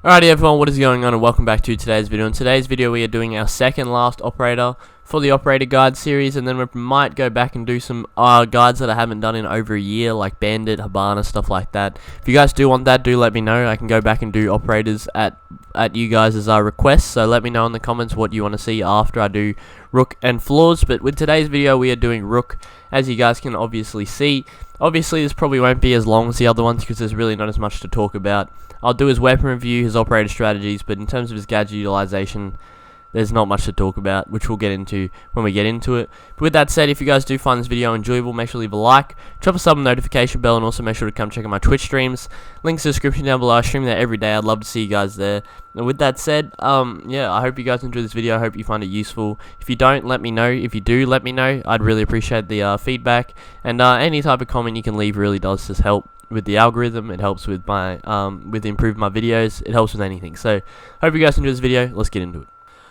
Alrighty everyone, what is going on and welcome back to today's video. In today's video we are doing our second last operator for the operator guide series, and then we might go back and do some guides that I haven't done in over a year, like Bandit, Habana, stuff like that. If you guys do want that, do let me know. I can go back and do operators at you guys' requests, so let me know in the comments what you want to see after I do Rook and Floors. But with today's video we are doing Rook, as you guys can obviously see. Obviously this probably won't be as long as the other ones because there's really not as much to talk about. I'll do his weapon review, his operator strategies, but in terms of his gadget utilization, there's not much to talk about, which we'll get into when we get into it. But with that said, if you guys do find this video enjoyable, make sure to leave a like, drop a sub and notification bell, and also make sure to come check out my Twitch streams. Links in the description down below. I stream there every day. I'd love to see you guys there. And with that said, yeah, I hope you guys enjoy this video. I hope you find it useful. If you don't, let me know. If you do, let me know. I'd really appreciate the feedback. And any type of comment you can leave really does just help with the algorithm. It helps with my with improving my videos. It helps with anything. So hope you guys enjoy this video. Let's get into it.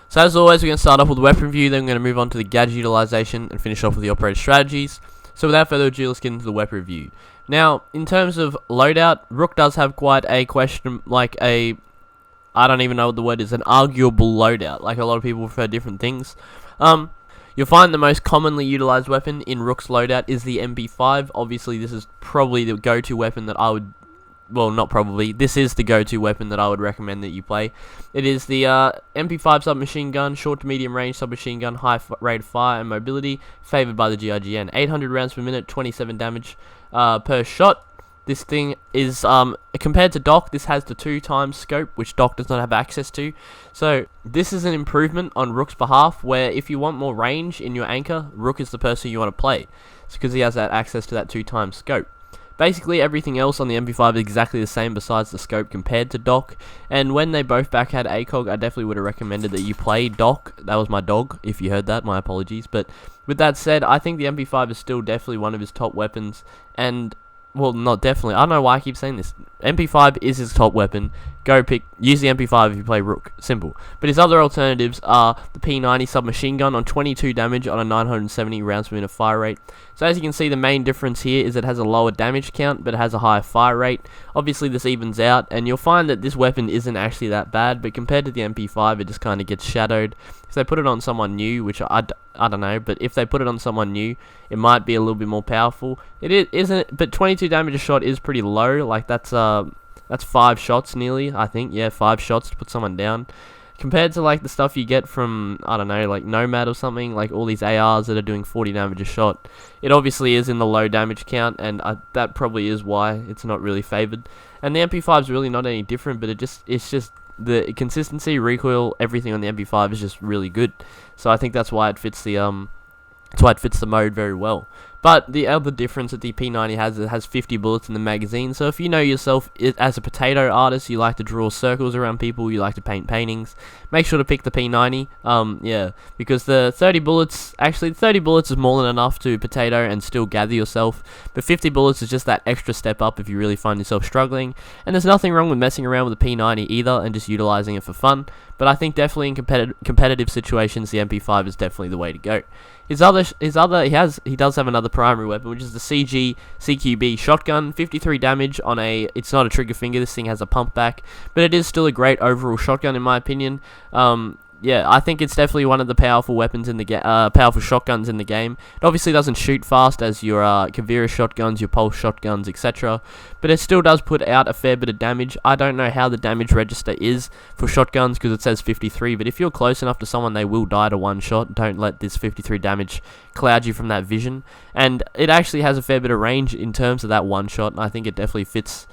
So as always, we're going to start off with the weapon review, then we're going to move on to the gadget utilization and finish off with the operator strategies. So without further ado, let's get into the weapon review. Now, in terms of loadout, Rook does have quite a question, like a, I don't even know what the word is, an arguable loadout. Like a lot of people prefer different things. You'll find the most commonly utilized weapon in Rook's loadout is the MP5. Obviously, this is probably the go-to weapon that I would, well, not probably, this is the go-to weapon that I would recommend that you play. It is the MP5 submachine gun, short to medium range submachine gun, high rate of fire and mobility, favored by the GIGN. 800 rounds per minute, 27 damage per shot. This thing is, compared to Doc, this has the 2x scope, which Doc does not have access to. So, this is an improvement on Rook's behalf, where if you want more range in your anchor, Rook is the person you want to play. It's because he has that access to that 2x scope. Basically, everything else on the MP5 is exactly the same besides the scope compared to Doc. And when they both back had ACOG, I definitely would have recommended that you play Doc. That was my dog, if you heard that, my apologies. But with that said, I think the MP5 is still definitely one of his top weapons. And, well, not definitely. I don't know why I keep saying this. MP5 is his top weapon. Use the MP5 if you play Rook. Simple. But his other alternatives are the P90 submachine gun on 22 damage on a 970 rounds per minute fire rate. So as you can see, the main difference here is it has a lower damage count, but it has a higher fire rate. Obviously this evens out, and you'll find that this weapon isn't actually that bad, but compared to the MP5, it just kind of gets shadowed. If they put it on someone new, which I don't know, but if they put it on someone new, it might be a little bit more powerful. It isn't, but 22 damage a shot is pretty low. Like that's 5 shots nearly, I think. Yeah, 5 shots to put someone down. Compared to like the stuff you get from, I don't know, like Nomad or something, like all these ARs that are doing 40 damage a shot, it obviously is in the low damage count, and that probably is why it's not really favored. And the MP5 is really not any different, but it's just the consistency, recoil, everything on the MP5 is just really good. So I think that's why it fits the mode very well. But the other difference that the P90 has, it has 50 bullets in the magazine. So if you know yourself as a potato artist, you like to draw circles around people, you like to paint paintings, make sure to pick the P90. Yeah, because the 30 bullets, actually 30 bullets is more than enough to potato and still gather yourself. But 50 bullets is just that extra step up if you really find yourself struggling. And there's nothing wrong with messing around with the P90 either and just utilizing it for fun. But I think definitely in competitive situations, the MP5 is definitely the way to go. He does have another primary weapon, which is the CQB shotgun. 53 damage on it's not a trigger finger. This thing has a pump back, but it is still a great overall shotgun in my opinion. Yeah, I think it's definitely one of the powerful weapons in the powerful shotguns in the game. It obviously doesn't shoot fast as your Kavira shotguns, your pulse shotguns, etc. But it still does put out a fair bit of damage. I don't know how the damage register is for shotguns because it says 53, but if you're close enough to someone, they will die to one shot. Don't let this 53 damage cloud you from that vision. And it actually has a fair bit of range in terms of that one shot, and I think it definitely fits.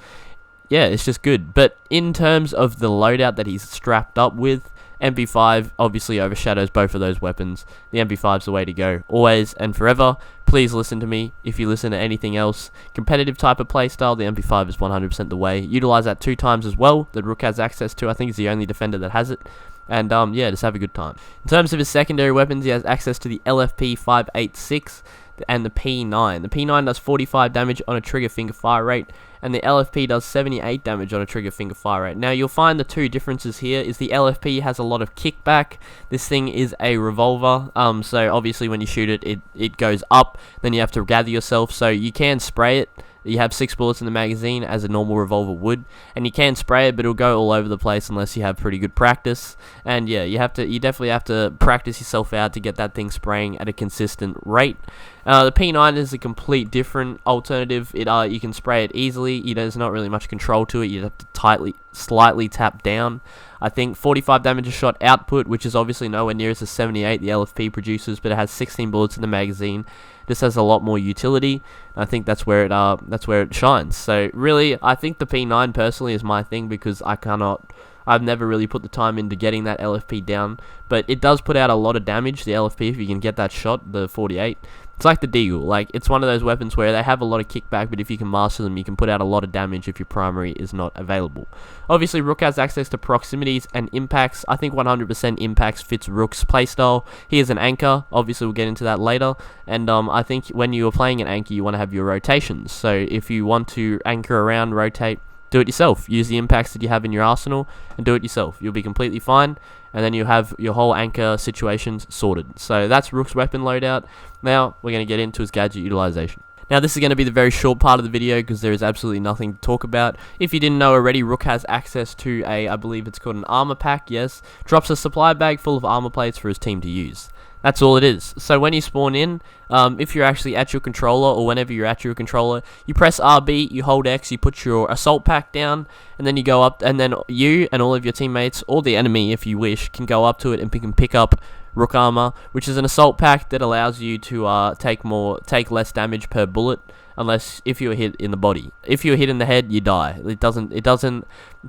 Yeah, it's just good. But in terms of the loadout that he's strapped up with, MP5 obviously overshadows both of those weapons. The MP5's the way to go, always and forever. Please listen to me. If you listen to anything else, competitive type of playstyle, the MP5 is 100% the way. Utilize that 2x as well, that Rook has access to. I think he's the only defender that has it. And yeah, just have a good time. In terms of his secondary weapons, he has access to the LFP 586 and the P9. The P9 does 45 damage on a trigger finger fire rate, and the LFP does 78 damage on a trigger finger fire rate. Now you'll find the two differences here is the LFP has a lot of kickback. This thing is a revolver, so obviously when you shoot it, it goes up, then you have to gather yourself, so you can spray it, You have 6 bullets in the magazine as a normal revolver would, and you can spray it, but it'll go all over the place unless you have pretty good practice. And yeah, you definitely have to practice yourself out to get that thing spraying at a consistent rate. The P9 is a complete different alternative. You can spray it easily. There's not really much control to it. You have to slightly tap down. I think 45 damage a shot output, which is obviously nowhere near as the 78 the LFP produces, but it has 16 bullets in the magazine. This has a lot more utility. I think that's where it shines. So really, I think the P9 personally is my thing, because I've never really put the time into getting that LFP down, but it does put out a lot of damage, the LFP, if you can get that shot, the 48. It's like the Deagle. Like, it's one of those weapons where they have a lot of kickback, but if you can master them, you can put out a lot of damage if your primary is not available. Obviously, Rook has access to proximities and impacts. I think 100% impacts fits Rook's playstyle. He is an anchor. Obviously, we'll get into that later. And I think when you are playing an anchor, you want to have your rotations. So if you want to anchor around, rotate, do it yourself. Use the impacts that you have in your arsenal and do it yourself. You'll be completely fine, and then you have your whole anchor situations sorted. So that's Rook's weapon loadout. Now we're going to get into his gadget utilization. Now this is going to be the very short part of the video, because there is absolutely nothing to talk about. If you didn't know already, Rook has access to I believe it's called an armor pack, yes. Drops a supply bag full of armor plates for his team to use. That's all it is. So when you spawn in, if you're actually at your controller, or whenever you're at your controller, you press RB, you hold X, you put your assault pack down, and then you go up, and then you and all of your teammates, or the enemy if you wish, can go up to it and pick up Rook armor, which is an assault pack that allows you to take less damage per bullet, unless if you're hit in the body. If you're hit in the head, you die. It doesn't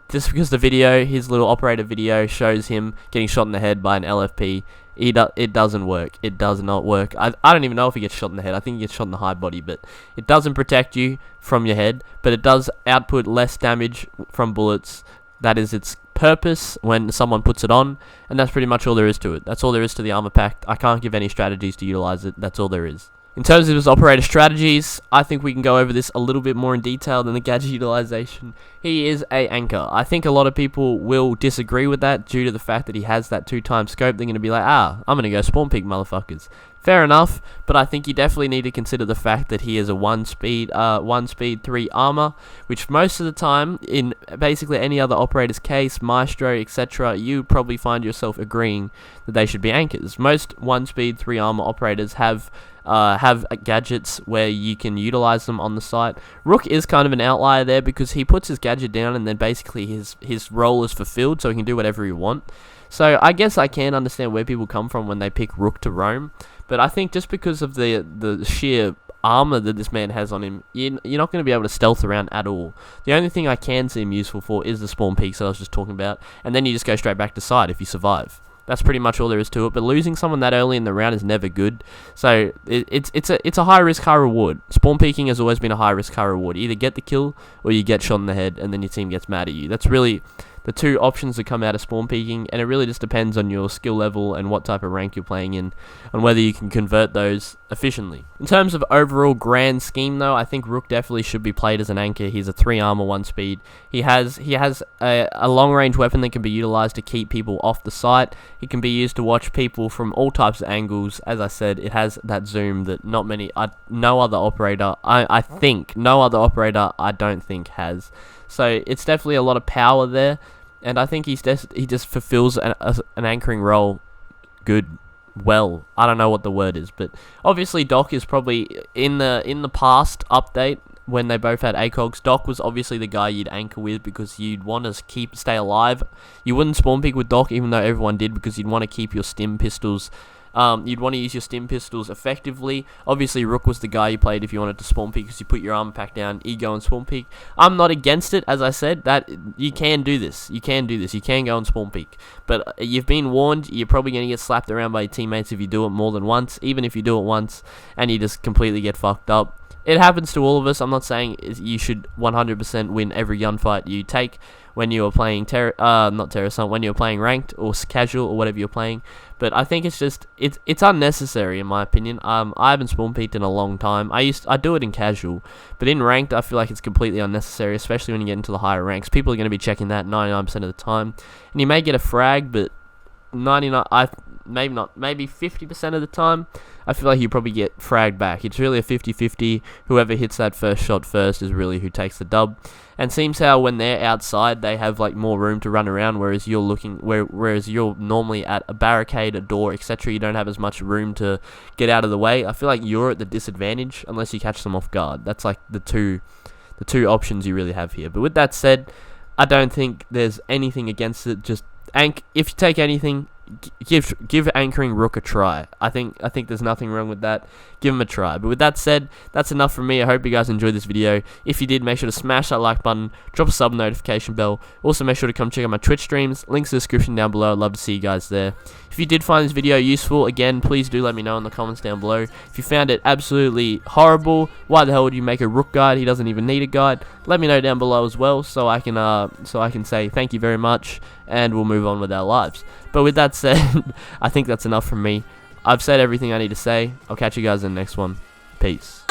just because the video, his little operator video, shows him getting shot in the head by an LFP. It doesn't work. It does not work. I don't even know if he gets shot in the head. I think he gets shot in the high body, but it doesn't protect you from your head, but it does output less damage from bullets. That is its purpose when someone puts it on, and that's pretty much all there is to it. That's all there is to the armor pack. I can't give any strategies to utilize it. That's all there is. In terms of his operator strategies, I think we can go over this a little bit more in detail than the gadget utilization. He is a anchor. I think a lot of people will disagree with that due to the fact that he has that 2-time scope. They're going to be like, I'm going to go spawn peek, motherfuckers. Fair enough, but I think you definitely need to consider the fact that he is a 1 speed 3 armor, which most of the time, in basically any other operator's case, Maestro, etc., you probably find yourself agreeing that they should be anchors. Most 1 speed 3 armor operators have gadgets where you can utilize them on the site. Rook is kind of an outlier there, because he puts his gadget down and then basically his role is fulfilled, so he can do whatever he wants. So I guess I can understand where people come from when they pick Rook to roam, but I think just because of the sheer armor that this man has on him, you're not going to be able to stealth around at all. The only thing I can see him useful for is the spawn peaks I was just talking about, and then you just go straight back to side if you survive. That's pretty much all there is to it, but losing someone that early in the round is never good. So it's a high risk, high reward. Spawn peeking has always been a high risk, high reward. You either get the kill or you get shot in the head, and then your team gets mad at you. That's really the two options that come out of spawn peeking, and it really just depends on your skill level and what type of rank you're playing in, and whether you can convert those efficiently. In terms of overall grand scheme though, I think Rook definitely should be played as an anchor. He's a 3 armor, 1 speed. He has a long range weapon that can be utilized to keep people off the site. It can be used to watch people from all types of angles. As I said, it has that zoom that no other operator I don't think has. So it's definitely a lot of power there, and I think he just fulfills an anchoring role well. I don't know what the word is, but obviously Doc is probably in the past update when they both had ACOGs. Doc was obviously the guy you'd anchor with, because you'd want to stay alive. You wouldn't spawn peek with Doc, even though everyone did, because you'd want to keep your stim pistols. You'd want to use your stim pistols effectively. Obviously, Rook was the guy you played if you wanted to spawn peek, because you put your armor pack down, you go and spawn peek. I'm not against it, as I said, that you can do this. You can go and spawn peek. But you've been warned, you're probably going to get slapped around by your teammates if you do it more than once, even if you do it once, and you just completely get fucked up. It happens to all of us. I'm not saying you should 100% win every gunfight you take when you are playing when you're playing ranked or casual or whatever you're playing. But I think it's unnecessary in my opinion. I haven't spawn peeked in a long time. I do it in casual, but in ranked I feel like it's completely unnecessary, especially when you get into the higher ranks. People are going to be checking that 99% of the time, and you may get a frag, but maybe 50% of the time, I feel like you probably get fragged back. It's really a 50-50. Whoever hits that first shot first is really who takes the dub. And seems how when they're outside, they have like more room to run around, whereas you're normally at a barricade, a door, etc. You don't have as much room to get out of the way. I feel like you're at the disadvantage unless you catch them off guard. That's like the two options you really have here. But with that said, I don't think there's anything against it. Just if you take anything, give anchoring Rook a try. I think there's nothing wrong with that. Give him a try. But with that said, that's enough from me. I hope you guys enjoyed this video. If you did, make sure to smash that like button, drop a sub notification bell. Also, make sure to come check out my Twitch streams. Links in the description down below. I'd love to see you guys there. If you did find this video useful, again, please do let me know in the comments down below. If you found it absolutely horrible, why the hell would you make a Rook guide? He doesn't even need a guide. Let me know down below as well, so I can say thank you very much, and we'll move on with our lives. But with that said, I think that's enough from me. I've said everything I need to say. I'll catch you guys in the next one. Peace.